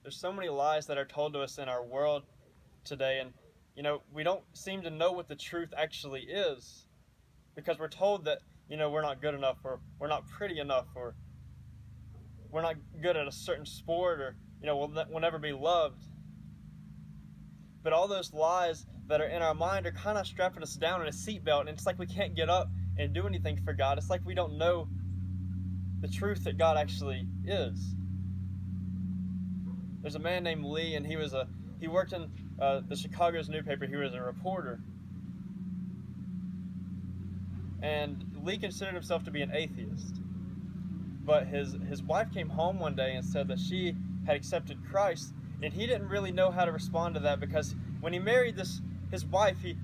there's so many lies that are told to us in our world today, and we don't seem to know what the truth actually is, because we're told that we're not good enough, or we're not pretty enough, or we're not good at a certain sport, or we'll never be loved. But all those lies that are in our mind are kind of strapping us down in a seatbelt, and it's like we can't get up and do anything for God. It's like we don't know the truth that God actually is. There's a man named Lee, and he worked in the Chicago's newspaper. He was a reporter, and Lee considered himself to be an atheist. But his wife came home one day and said that she had accepted Christ, and he didn't really know how to respond to that, because when he married his wife, he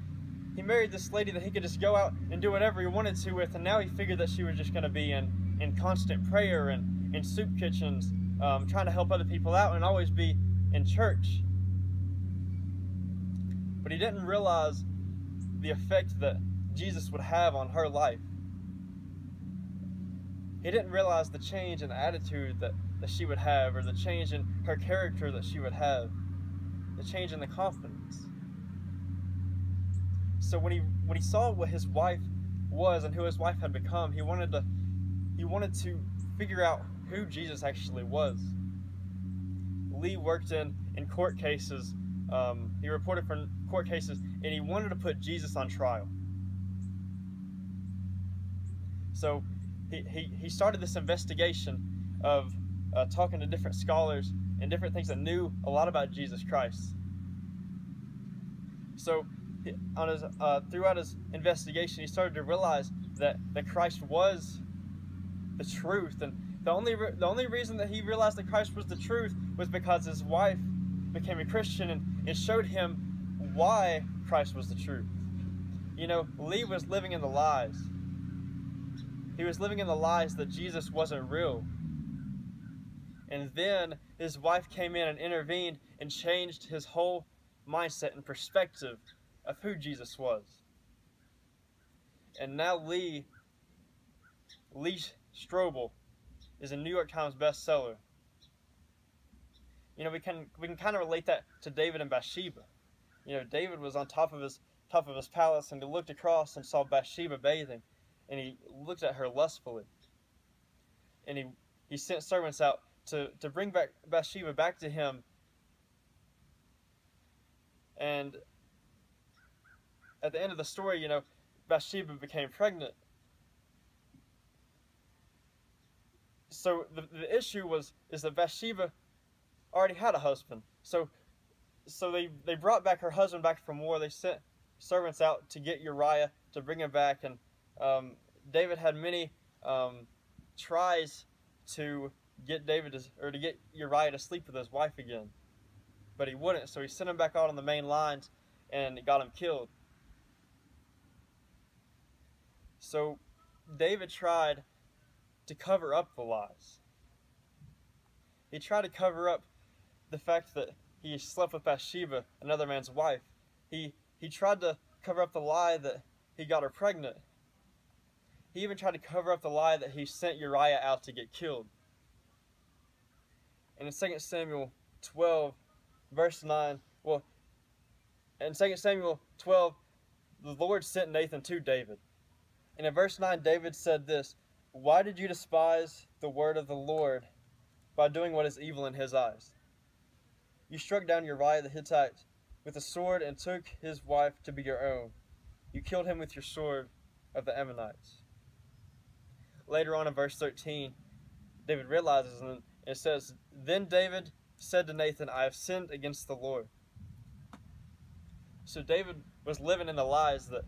married this lady that he could just go out and do whatever he wanted to with, and now he figured that she was just going to be in constant prayer and in soup kitchens, trying to help other people out and always be in church. But he didn't realize the effect that Jesus would have on her life. He didn't realize the change in attitude that she would have, or the change in her character that she would have, the change in the confidence. So when he saw what his wife was and who his wife had become, he wanted to figure out who Jesus actually was. Lee worked in court cases. He reported for court cases, and he wanted to put Jesus on trial. So he started this investigation of talking to different scholars and different things that knew a lot about Jesus Christ. So throughout his investigation, he started to realize that Christ was the truth, and the only reason that he realized that Christ was the truth was because his wife became a Christian, and it showed him why Christ was the truth. Lee was living in the lies. He was living in the lies that Jesus wasn't real. And then his wife came in and intervened and changed his whole mindset and perspective of who Jesus was. And now Lee Strobel is a New York Times bestseller. We can kind of relate that to David and Bathsheba. David was on top of his palace, and he looked across and saw Bathsheba bathing, and he looked at her lustfully. And he sent servants out to bring back Bathsheba back to him. And at the end of the story, Bathsheba became pregnant. So the issue is that Bathsheba already had a husband. So they brought back her husband back from war. They sent servants out to get Uriah, to bring him back, and David had many tries to get to get Uriah to sleep with his wife again, but he wouldn't. So he sent him back out on the main lines, and got him killed. So David tried to cover up the lies. He tried to cover up the fact that he slept with Bathsheba, another man's wife. He tried to cover up the lie that he got her pregnant. He even tried to cover up the lie that he sent Uriah out to get killed. And in 2 Samuel 12, verse 9, in 2 Samuel 12, the Lord sent Nathan to David. And in verse 9, David said this: "Why did you despise the word of the Lord by doing what is evil in his eyes? You struck down Uriah the Hittite with a sword and took his wife to be your own. You killed him with your sword of the Ammonites." Later on in verse 13, David realizes, and it says, "Then David said to Nathan, I have sinned against the Lord." So David was living in the lies that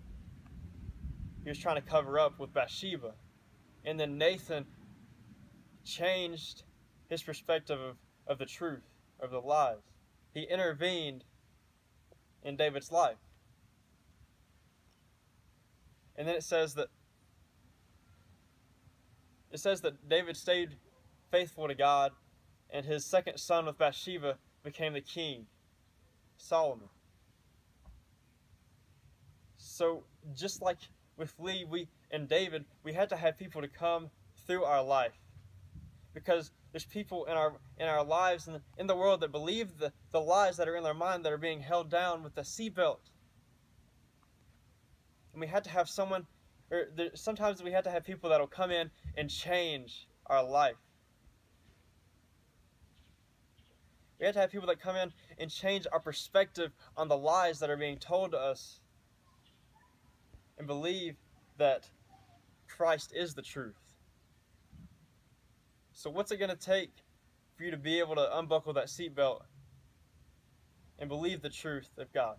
he was trying to cover up with Bathsheba. And then Nathan changed his perspective of the truth, of the lies. He intervened in David's life. And then it says that David stayed faithful to God, and his second son with Bathsheba became the king, Solomon. So just like with Lee and David, we had to have people to come through our life because there's people in our lives and in the world that believe the lies that are in their mind that are being held down with the seatbelt. And we had to have someone, sometimes we had to have people that will come in and change our life. We have to have people that come in and change our perspective on the lies that are being told to us and believe that Christ is the truth. So what's it going to take for you to be able to unbuckle that seatbelt and believe the truth of God?